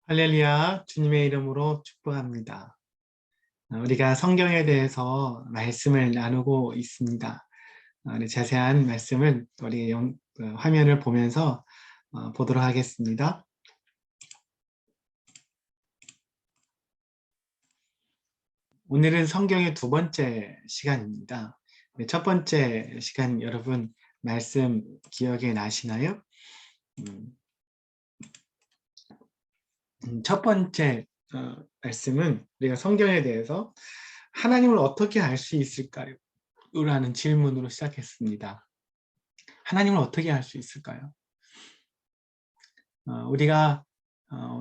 할렐루야, 주님의 이름으로 축복합니다. 우리가 성경에 대해서 말씀을 나누고 있습니다. 자세한 말씀을 우리 화면을 보면서 보도록 하겠습니다. 오늘은 성경의 두 번째 시간입니다. 첫 번째 시간 여러분 말씀 기억에 나시나요? 첫 번째 말씀은 우리가 성경에 대해서 하나님을 어떻게 알 수 있을까요? 라는 질문으로 시작했습니다. 하나님을 어떻게 알 수 있을까요? 우리가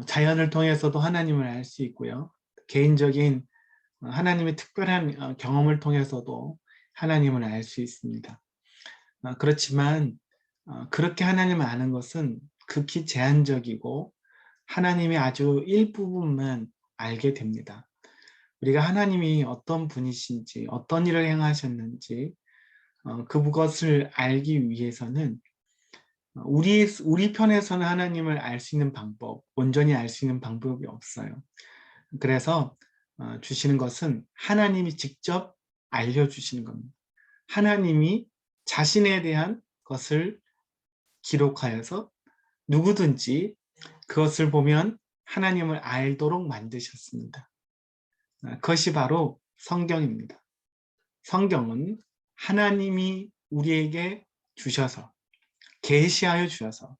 자연을 통해서도 하나님을 알 수 있고요. 개인적인 하나님의 특별한 경험을 통해서도 하나님을 알 수 있습니다. 그렇지만 그렇게 하나님을 아는 것은 극히 제한적이고 하나님의 아주 일부분만 알게 됩니다. 우리가 하나님이 어떤 분이신지 어떤 일을 행하셨는지 그것을 알기 위해서는 우리 편에서는 하나님을 알 수 있는 방법, 온전히 알 수 있는 방법이 없어요. 그래서 주시는 것은 하나님이 직접 알려주시는 겁니다. 하나님이 자신에 대한 것을 기록하여서 누구든지 그것을 보면 하나님을 알도록 만드셨습니다. 그것이 바로 성경입니다. 성경은 하나님이 우리에게 주셔서 계시하여 주셔서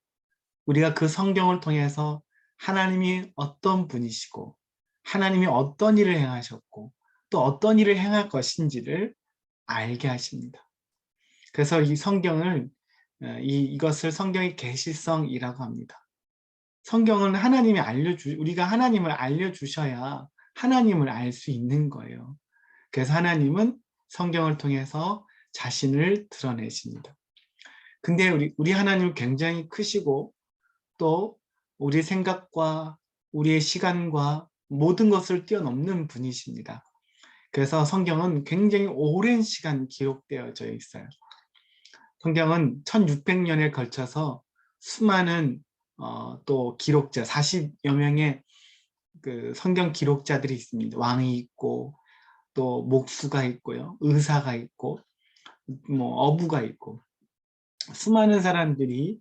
우리가 그 성경을 통해서 하나님이 어떤 분이시고 하나님이 어떤 일을 행하셨고 또 어떤 일을 행할 것인지를 알게 하십니다. 그래서 이 성경을 이것을 성경의 계시성이라고 합니다. 성경은 하나님이 우리가 하나님을 알려주셔야 하나님을 알 수 있는 거예요. 그래서 하나님은 성경을 통해서 자신을 드러내십니다. 근데 우리 하나님은 굉장히 크시고 또 우리 생각과 우리의 시간과 모든 것을 뛰어넘는 분이십니다. 그래서 성경은 굉장히 오랜 시간 기록되어져 있어요. 성경은 1600년에 걸쳐서 수많은 또 기록자, 40여 명의 그 성경 기록자들이 있습니다. 왕이 있고 또 목수가 있고요. 의사가 있고 뭐 어부가 있고 수많은 사람들이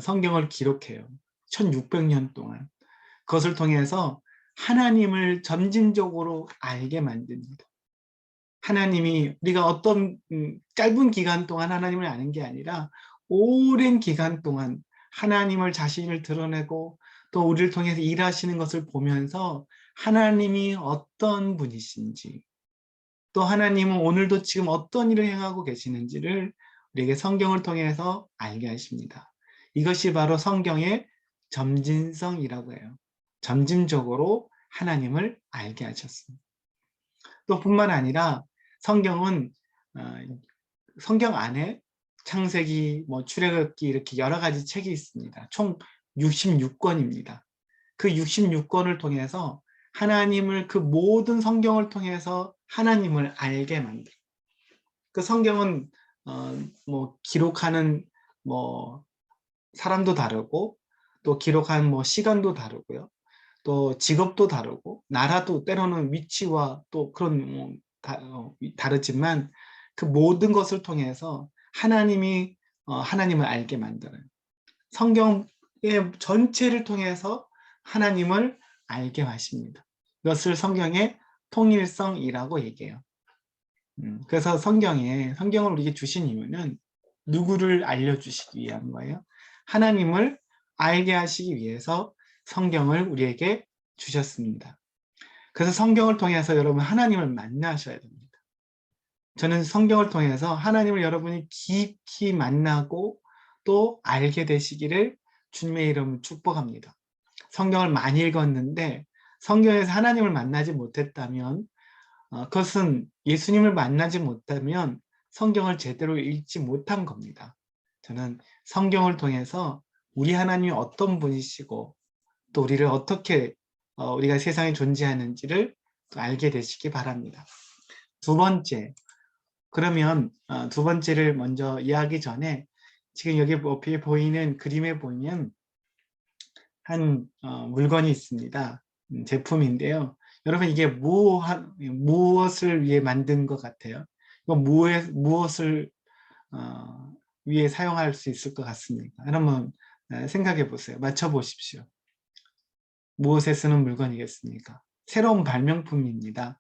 성경을 기록해요. 1600년 동안. 그것을 통해서 하나님을 점진적으로 알게 만듭니다. 하나님이 우리가 어떤 짧은 기간 동안 하나님을 아는 게 아니라 오랜 기간 동안 하나님을 자신을 드러내고 또 우리를 통해서 일하시는 것을 보면서 하나님이 어떤 분이신지 또 하나님은 오늘도 지금 어떤 일을 행하고 계시는지를 우리에게 성경을 통해서 알게 하십니다. 이것이 바로 성경의 점진성이라고 해요. 점진적으로 하나님을 알게 하셨습니다. 또 뿐만 아니라 성경은 성경 안에 창세기, 출애굽기 이렇게 여러 가지 책이 있습니다. 총 66권입니다. 그 66권을 통해서 하나님을 그 모든 성경을 통해서 하나님을 알게 만들어요. 그 성경은 기록하는 사람도 다르고 또 기록한 시간도 다르고요. 또 직업도 다르고 나라도 때로는 위치와 또 그런 다르지만 그 모든 것을 통해서 하나님이 하나님을 알게 만들어요. 성경의 전체를 통해서 하나님을 알게 하십니다. 이것을 성경의 통일성이라고 얘기해요. 그래서 성경을 우리에게 주신 이유는 누구를 알려주시기 위한 거예요? 하나님을 알게 하시기 위해서 성경을 우리에게 주셨습니다. 그래서 성경을 통해서 여러분 하나님을 만나셔야 됩니다. 저는 성경을 통해서 하나님을 여러분이 깊이 만나고 또 알게 되시기를 주님의 이름으로 축복합니다. 성경을 많이 읽었는데 성경에서 하나님을 만나지 못했다면 그것은 예수님을 만나지 못하면 성경을 제대로 읽지 못한 겁니다. 저는 성경을 통해서 우리 하나님이 어떤 분이시고 또 우리를 어떻게 우리가 세상에 존재하는지를 또 알게 되시기 바랍니다. 두 번째, 그러면 두 번째를 먼저 이야기 전에 지금 여기 옆에 보이는 그림에 보면 물건이 있습니다. 제품인데요. 여러분 이게 무엇을 위해 만든 것 같아요? 이거 무엇을 위해 사용할 수 있을 것 같습니까? 여러분 생각해 보세요. 맞춰 보십시오. 무엇에 쓰는 물건이겠습니까? 새로운 발명품입니다.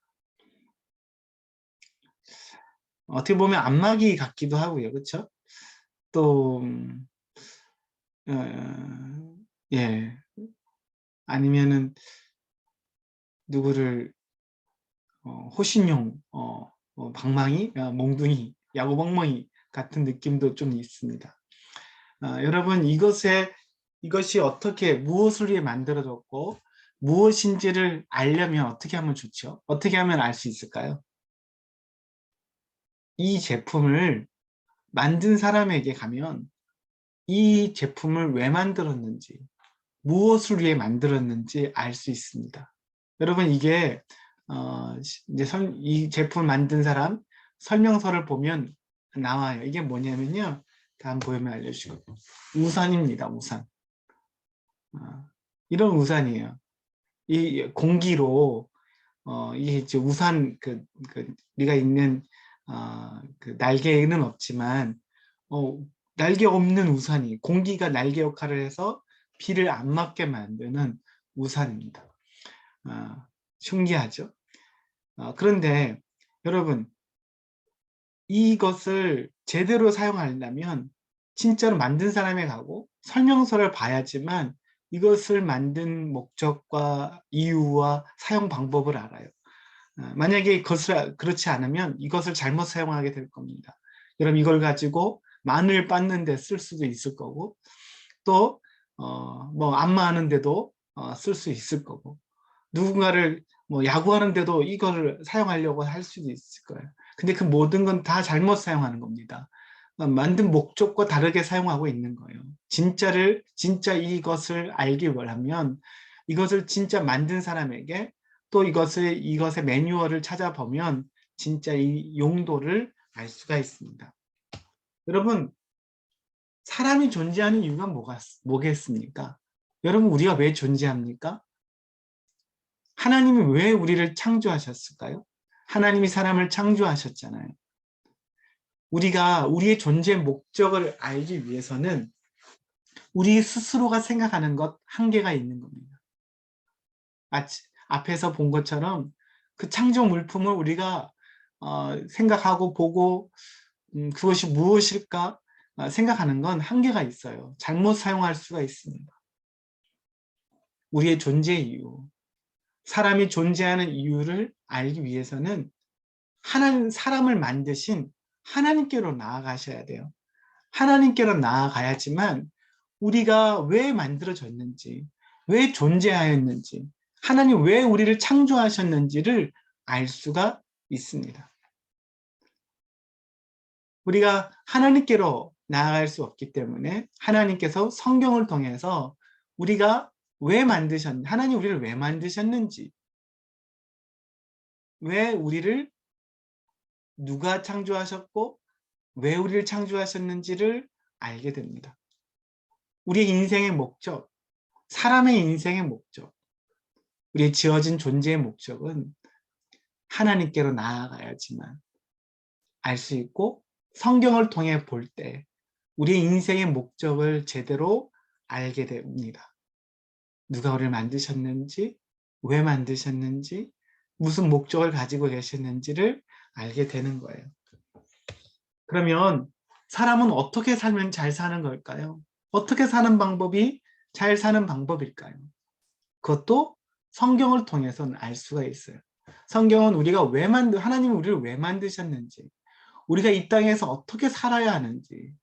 어떻게 보면 안마기 같기도 하고요. 그렇죠? 또 예, 아니면은 누구를 호신용 방망이, 몽둥이, 야구방망이 같은 느낌도 좀 있습니다. 여러분 이것이 어떻게 무엇을 위해 만들어졌고 무엇인지를 알려면 어떻게 하면 좋죠? 어떻게 하면 알 수 있을까요? 이 제품을 만든 사람에게 가면 이 제품을 왜 만들었는지, 무엇을 위해 만들었는지 알 수 있습니다. 여러분 이게 이제 이 제품을 만든 사람 설명서를 보면 나와요. 이게 뭐냐면요. 다음 보면 알려주시고 우산입니다. 우산. 이런 우산이에요. 이 공기로 이게 이제 우산 우리가 있는 그 날개는 없지만 날개 없는 우산이 공기가 날개 역할을 해서 비를 안 맞게 만드는 우산입니다. 신기하죠? 그런데 여러분 이것을 제대로 사용하려면 진짜로 만든 사람에 가고 설명서를 봐야지만 이것을 만든 목적과 이유와 사용 방법을 알아요. 만약에 그렇지 않으면 이것을 잘못 사용하게 될 겁니다. 여러분 이걸 가지고 마늘 빻는 데 쓸 수도 있을 거고 또 뭐 안마하는데도 쓸 수 있을 거고 누군가를 뭐 야구하는데도 이거를 사용하려고 할 수도 있을 거예요. 근데 그 모든 건 다 잘못 사용하는 겁니다. 만든 목적과 다르게 사용하고 있는 거예요. 진짜 이것을 알기 원하면 이것을 진짜 만든 사람에게 또 이것의 매뉴얼을 찾아보면 진짜 이 용도를 알 수가 있습니다. 여러분, 사람이 존재하는 이유가 뭐겠습니까? 여러분, 우리가 왜 존재합니까? 하나님이 왜 우리를 창조하셨을까요? 하나님이 사람을 창조하셨잖아요. 우리가 우리의 존재 목적을 알기 위해서는 우리 스스로가 생각하는 것 한계가 있는 겁니다. 앞에서 본 것처럼 그 창조 물품을 우리가 생각하고 보고 그것이 무엇일까 생각하는 건 한계가 있어요. 잘못 사용할 수가 있습니다. 우리의 존재 이유, 사람이 존재하는 이유를 알기 위해서는 사람을 만드신 하나님께로 나아가셔야 돼요. 하나님께로 나아가야지만 우리가 왜 만들어졌는지, 왜 존재하였는지, 하나님 왜 우리를 창조하셨는지를 알 수가 있습니다. 우리가 하나님께로 나아갈 수 없기 때문에 하나님께서 성경을 통해서 우리가 하나님 우리를 왜 만드셨는지, 왜 우리를 누가 창조하셨고 왜 우리를 창조하셨는지를 알게 됩니다. 우리의 인생의 목적, 사람의 인생의 목적, 우리의 지어진 존재의 목적은 하나님께로 나아가야지만 알 수 있고 성경을 통해 볼 때 우리의 인생의 목적을 제대로 알게 됩니다. 누가 우리를 만드셨는지, 왜 만드셨는지, 무슨 목적을 가지고 계셨는지를 알게 되는 거예요. 그러면 사람은 어떻게 살면 잘 사는 걸까요? 어떻게 사는 방법이 잘 사는 방법일까요? 그것도 성경을 통해서는 알 수가 있어요. 성경은 하나님이 우리를 왜 만드셨는지, 우리가 이 땅에서 어떻게 살아야 하는지,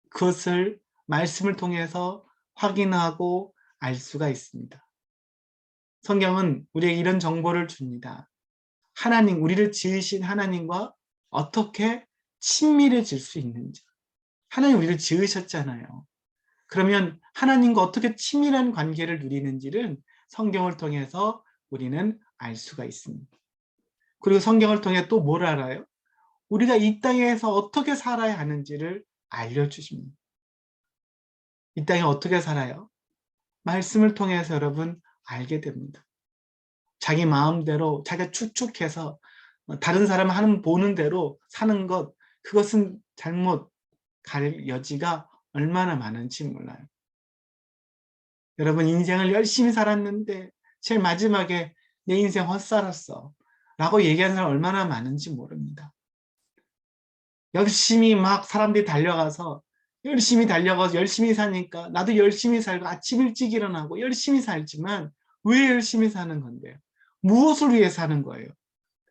그것을 말씀을 통해서 확인하고 알 수가 있습니다. 성경은 우리에게 이런 정보를 줍니다. 우리를 지으신 하나님과 어떻게 친밀해질 수 있는지. 하나님 우리를 지으셨잖아요. 그러면 하나님과 어떻게 친밀한 관계를 누리는지를 성경을 통해서 우리는 알 수가 있습니다. 그리고 성경을 통해 또 뭘 알아요? 우리가 이 땅에서 어떻게 살아야 하는지를 알려주십니다. 이 땅에 어떻게 살아요? 말씀을 통해서 여러분 알게 됩니다. 자기 마음대로 자기가 축축해서 다른 사람 하는 보는 대로 사는 것, 그것은 잘못 갈 여지가 얼마나 많은지 몰라요. 여러분, 인생을 열심히 살았는데 제일 마지막에 내 인생 헛살았어 라고 얘기하는 사람 얼마나 많은지 모릅니다. 열심히 막 사람들이 달려가서 열심히 달려가서 열심히 사니까 나도 열심히 살고 아침 일찍 일어나고 열심히 살지만 왜 열심히 사는 건데요? 무엇을 위해 사는 거예요?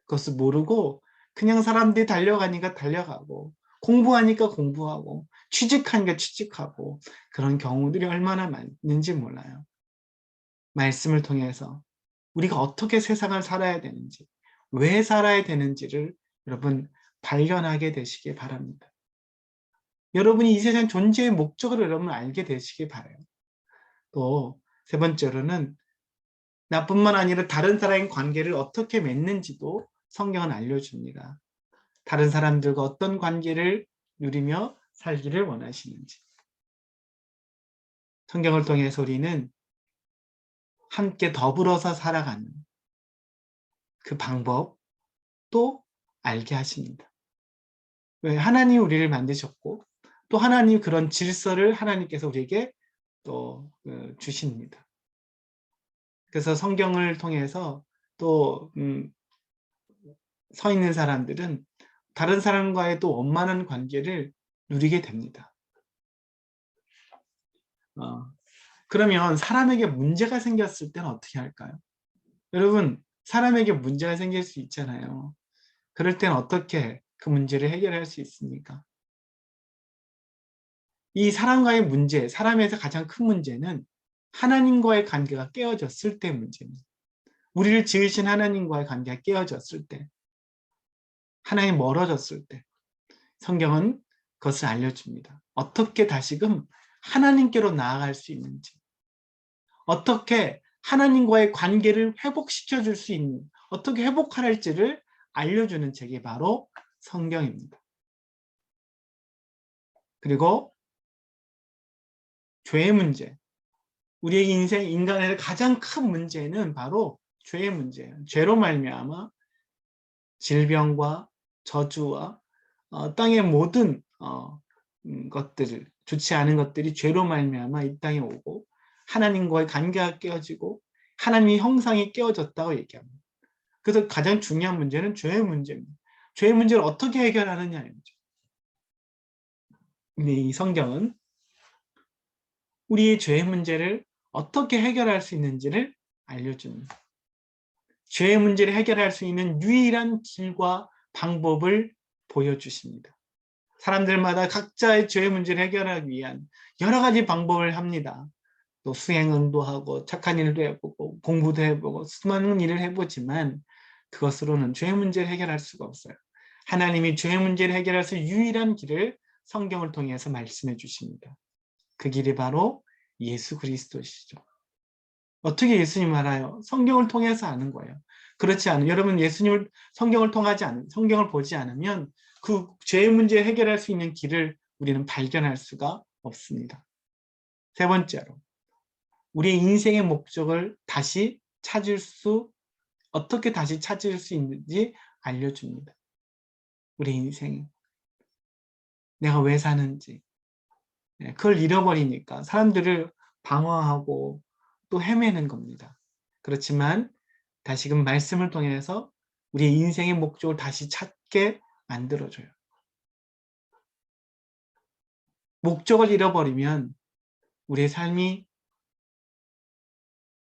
그것을 모르고 그냥 사람들이 달려가니까 달려가고 공부하니까 공부하고 취직하니까 취직하고 그런 경우들이 얼마나 많은지 몰라요. 말씀을 통해서 우리가 어떻게 세상을 살아야 되는지, 왜 살아야 되는지를 여러분 발견하게 되시기 바랍니다. 여러분이 이 세상 존재의 목적을 여러분 알게 되시기 바라요. 또 세 번째로는 나뿐만 아니라 다른 사람의 관계를 어떻게 맺는지도 성경은 알려줍니다. 다른 사람들과 어떤 관계를 누리며 살기를 원하시는지. 성경을 통해서 우리는 함께 더불어서 살아가는 그 방법도 알게 하십니다. 왜? 하나님이 우리를 만드셨고 또 하나님 그런 질서를 하나님께서 우리에게 또 주십니다. 그래서 성경을 통해서 또 서 있는 사람들은 다른 사람과의 또 원만한 관계를 누리게 됩니다. 그러면 사람에게 문제가 생겼을 때는 어떻게 할까요? 여러분, 사람에게 문제가 생길 수 있잖아요. 그럴 때는 어떻게 그 문제를 해결할 수 있습니까? 이 사람과의 문제, 사람에서 가장 큰 문제는 하나님과의 관계가 깨어졌을 때 문제입니다. 우리를 지으신 하나님과의 관계가 깨어졌을 때, 하나님 멀어졌을 때, 성경은 그것을 알려줍니다. 어떻게 다시금 하나님께로 나아갈 수 있는지, 어떻게 하나님과의 관계를 회복시켜 줄 수 있는, 어떻게 회복할지를 알려주는 책이 바로 성경입니다. 그리고 죄의 문제, 우리의 인생, 인간의 가장 큰 문제는 바로 죄의 문제예요. 죄로 말미암아 질병과 저주와 땅의 모든 것들을, 좋지 않은 것들이 죄로 말미암아 이 땅에 오고 하나님과의 관계가 깨어지고 하나님의 형상이 깨어졌다고 얘기합니다. 그래서 가장 중요한 문제는 죄의 문제입니다. 죄의 문제를 어떻게 해결하느냐입니다. 근데 이 성경은 우리의 죄의 문제를 어떻게 해결할 수 있는지를 알려줍니다. 죄의 문제를 해결할 수 있는 유일한 길과 방법을 보여주십니다. 사람들마다 각자의 죄의 문제를 해결하기 위한 여러 가지 방법을 합니다. 또 수행응도 하고 착한 일도 해보고 공부도 해보고 수많은 일을 해보지만 그것으로는 죄의 문제를 해결할 수가 없어요. 하나님이 죄의 문제를 해결할 수 있는 유일한 길을 성경을 통해서 말씀해 주십니다. 그 길이 바로 예수 그리스도시죠. 어떻게 예수님을 알아요? 성경을 통해서 아는 거예요. 그렇지 않으면 여러분 예수님을 성경을 보지 않으면 그 죄의 문제 해결할 수 있는 길을 우리는 발견할 수가 없습니다. 세 번째로 우리의 인생의 목적을 어떻게 다시 찾을 수 있는지 알려줍니다. 우리 인생, 내가 왜 사는지, 그걸 잃어버리니까 사람들을 방어하고 또 헤매는 겁니다. 그렇지만 다시금 말씀을 통해서 우리의 인생의 목적을 다시 찾게 만들어줘요. 목적을 잃어버리면 우리의 삶이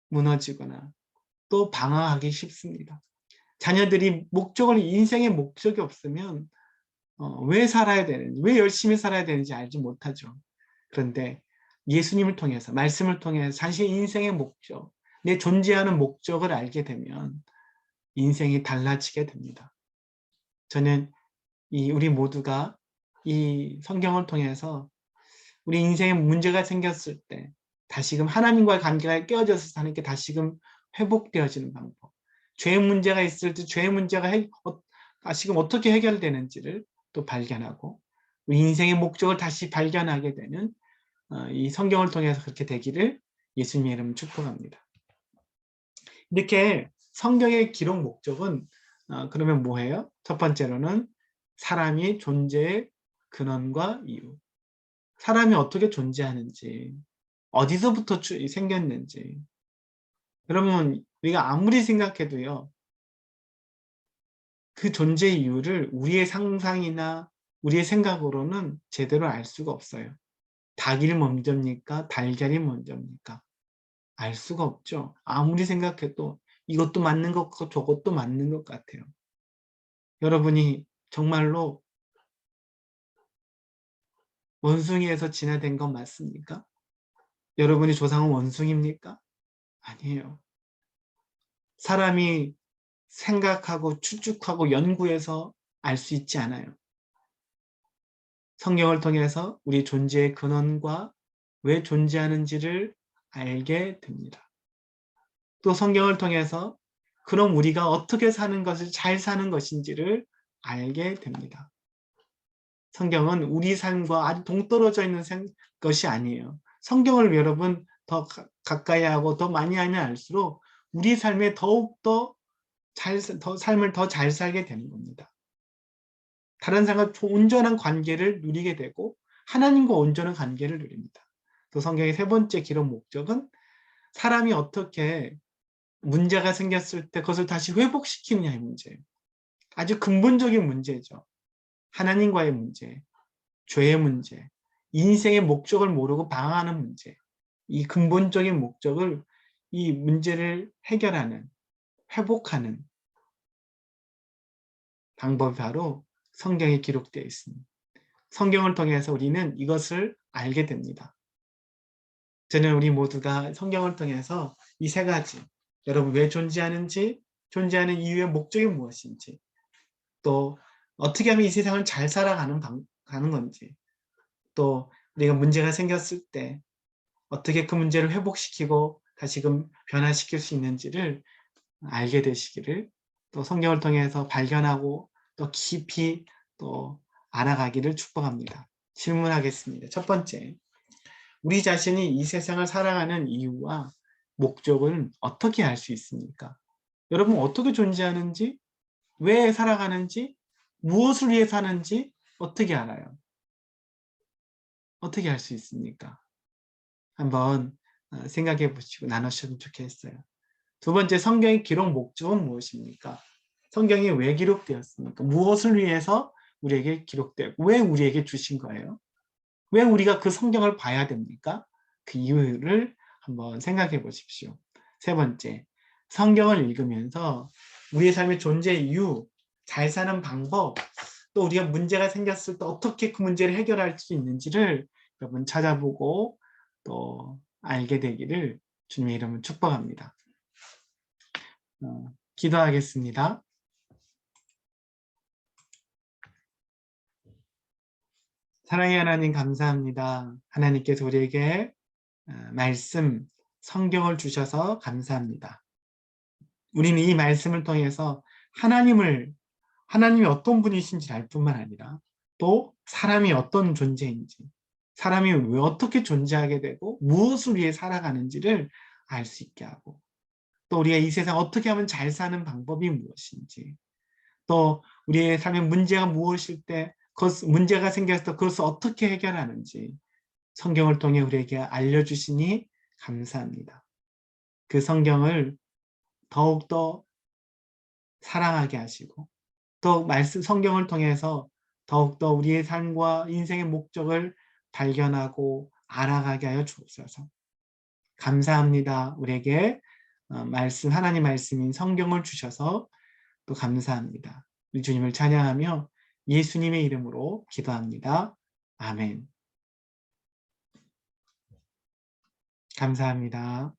무너지거나 또 방황하기 쉽습니다. 자녀들이 인생의 목적이 없으면 왜 살아야 되는지, 왜 열심히 살아야 되는지 알지 못하죠. 그런데 예수님을 통해서, 말씀을 통해서 자신의 인생의 목적, 내 존재하는 목적을 알게 되면 인생이 달라지게 됩니다. 저는 우리 모두가 이 성경을 통해서 우리 인생에 문제가 생겼을 때 다시금 하나님과의 관계가 깨어져서 사는 게 다시금 회복되어지는 방법, 죄의 문제가 있을 때 죄의 문제가 다시금 어떻게 해결되는지를 또 발견하고 우리 인생의 목적을 다시 발견하게 되는 이 성경을 통해서 그렇게 되기를 예수님의 이름 축복합니다. 이렇게 성경의 기록 목적은 그러면 뭐예요? 첫 번째로는 사람이 존재의 근원과 이유. 사람이 어떻게 존재하는지, 어디서부터 생겼는지. 그러면 우리가 아무리 생각해도요, 그 존재의 이유를 우리의 상상이나 우리의 생각으로는 제대로 알 수가 없어요. 닭이 먼저입니까? 달걀이 먼저입니까? 알 수가 없죠. 아무리 생각해도 이것도 맞는 것 같고 저것도 맞는 것 같아요. 여러분이 정말로 원숭이에서 진화된 건 맞습니까? 여러분이 조상은 원숭이입니까? 아니에요. 사람이 생각하고 추측하고 연구해서 알 수 있지 않아요. 성경을 통해서 우리 존재의 근원과 왜 존재하는지를 알게 됩니다. 또 성경을 통해서 그럼 우리가 어떻게 사는 것을 잘 사는 것인지를 알게 됩니다. 성경은 우리 삶과 아주 동떨어져 있는 것이 아니에요. 성경을 여러분 더 가까이 하고 더 많이 하면 알수록 우리 삶에 더욱더 삶을 더 잘 살게 되는 겁니다. 다른 사람과 온전한 관계를 누리게 되고 하나님과 온전한 관계를 누립니다. 또 성경의 세 번째 기록 목적은 사람이 어떻게 문제가 생겼을 때 그것을 다시 회복시키느냐의 문제예요. 아주 근본적인 문제죠. 하나님과의 문제, 죄의 문제, 인생의 목적을 모르고 방황하는 문제. 이 근본적인 목적을, 이 문제를 해결하는, 회복하는 방법이 바로 성경에 기록되어 있습니다. 성경을 통해서 우리는 이것을 알게 됩니다. 저는 우리 모두가 성경을 통해서 이 세 가지, 여러분 왜 존재하는지, 존재하는 이유의 목적이 무엇인지, 또 어떻게 하면 이 세상을 잘 살아가는 가는 건지, 또 우리가 문제가 생겼을 때 어떻게 그 문제를 회복시키고 다시금 변화시킬 수 있는지를 알게 되시기를, 또 성경을 통해서 발견하고 또 깊이 또 알아가기를 축복합니다. 질문하겠습니다. 첫 번째, 우리 자신이 이 세상을 살아가는 이유와 목적을 어떻게 알 수 있습니까? 여러분 어떻게 존재하는지, 왜 살아가는지, 무엇을 위해 사는지 어떻게 알아요? 어떻게 알 수 있습니까? 한번 생각해 보시고 나누셨으면 좋겠어요. 두 번째, 성경의 기록 목적은 무엇입니까? 성경이 왜 기록되었습니까? 무엇을 위해서 우리에게 기록되고 왜 우리에게 주신 거예요? 왜 우리가 그 성경을 봐야 됩니까? 그 이유를 한번 생각해 보십시오. 세 번째, 성경을 읽으면서 우리의 삶의 존재 이유, 잘 사는 방법, 또 우리가 문제가 생겼을 때 어떻게 그 문제를 해결할 수 있는지를 여러분 찾아보고 또 알게 되기를 주님의 이름으로 축복합니다. 기도하겠습니다. 사랑의 하나님 감사합니다. 하나님께서 우리에게 말씀, 성경을 주셔서 감사합니다. 우리는 이 말씀을 통해서 하나님이 어떤 분이신지 알 뿐만 아니라 또 사람이 어떤 존재인지, 사람이 왜 어떻게 존재하게 되고 무엇을 위해 살아가는지를 알 수 있게 하고, 또 우리가 이 세상 어떻게 하면 잘 사는 방법이 무엇인지, 또 우리의 삶에 문제가 무엇일 때 문제가 생겼을 때 그것을 어떻게 해결하는지 성경을 통해 우리에게 알려주시니 감사합니다. 그 성경을 더욱더 사랑하게 하시고 또 성경을 통해서 더욱더 우리의 삶과 인생의 목적을 발견하고 알아가게 하여 주옵소서. 감사합니다. 우리에게 하나님 말씀인 성경을 주셔서 또 감사합니다. 우리 주님을 찬양하며 예수님의 이름으로 기도합니다. 아멘. 감사합니다.